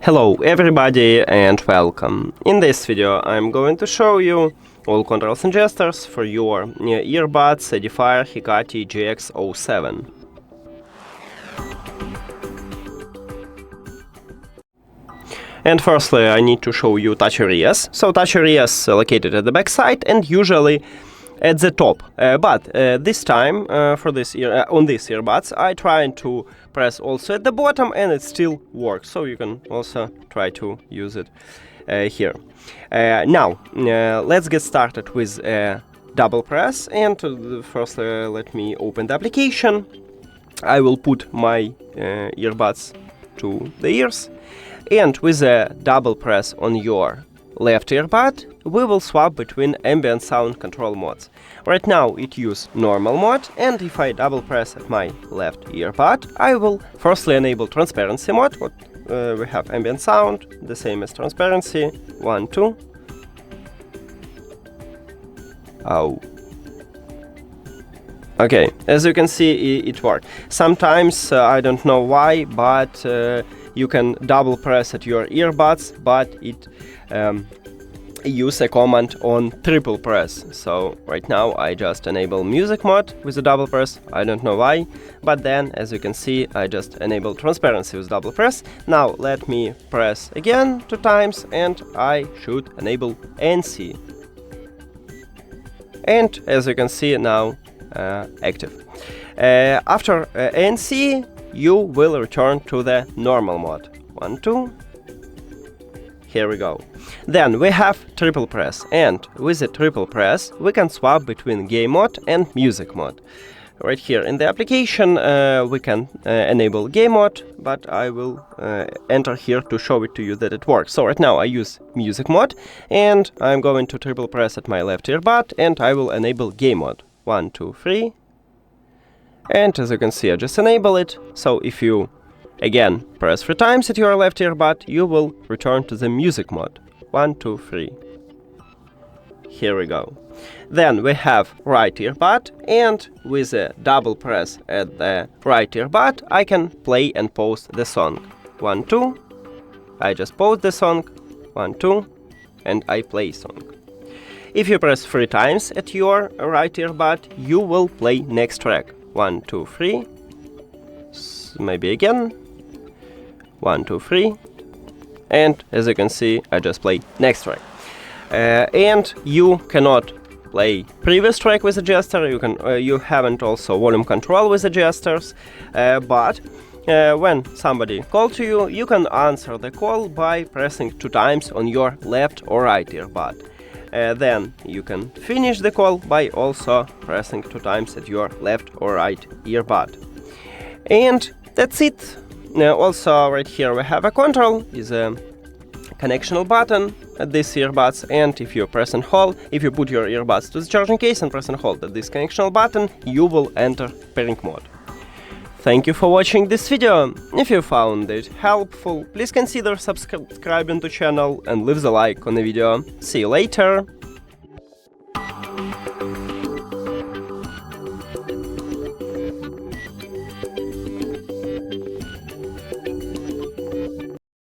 Hello everybody and welcome. In this video I'm going to show you all controls and gestures for your earbuds EDIFIER HECATE GX07. And firstly I need to show you touch areas. So touch areas located at the back side and usually at the top, but this time for this on these earbuds I tried to press also at the bottom and it still works, so you can also try to use it here. Now let's get started with double press, and first let me open the application. I will put my earbuds to the ears, and with a double press on your left earbud, we will swap between ambient sound control modes. Right now it uses normal mode, and if I double press at my left earbud, I will firstly enable transparency mode. We have ambient sound, the same as transparency. 1, 2. Oh. Okay, as you can see, it worked. Sometimes, I don't know why, but you can double press at your earbuds, but it use a command on triple press. So right now I just enable music mode with a double press. I don't know why, but then as you can see I just enable transparency with double press. Now let me press again 2 times and I should enable NC. And as you can see now active. After NC you will return to the normal mode. 1, 2. Here we go. Then we have triple press, and with the triple press we can swap between game mode and music mode. Right here in the application we can enable game mode, but I will enter here to show it to you that it works. So right now I use music mode, and I'm going to triple press at my left earbud, and I will enable game mode. 1, 2, 3. And as you can see I just enable it. So if you again press 3 times at your left earbud, you will return to the music mode. 1, 2, 3. Here we go. Then we have right earbud, and with a double press at the right earbud I can play and pause the song. 1, 2. I just pause the song. 1, 2. And I play song. If you press 3 times at your right earbud, you will play next track. 1, 2, 3. Maybe again. 1, 2, 3. And as you can see, I just play next track. And you cannot play previous track with a gesture. You haven't also volume control with the gestures. But when somebody calls to you, you can answer the call by pressing 2 times on your left or right earbud. Then you can finish the call by also pressing 2 times at your left or right earbud. And that's it. Also right here we have a control, is a connectional button at this earbuds, and if you press and hold, if you put your earbuds to the charging case and press and hold at this connectional button, you will enter pairing mode. Thank you for watching this video. If you found it helpful, please consider subscribing to the channel and leave the like on the video. See you later!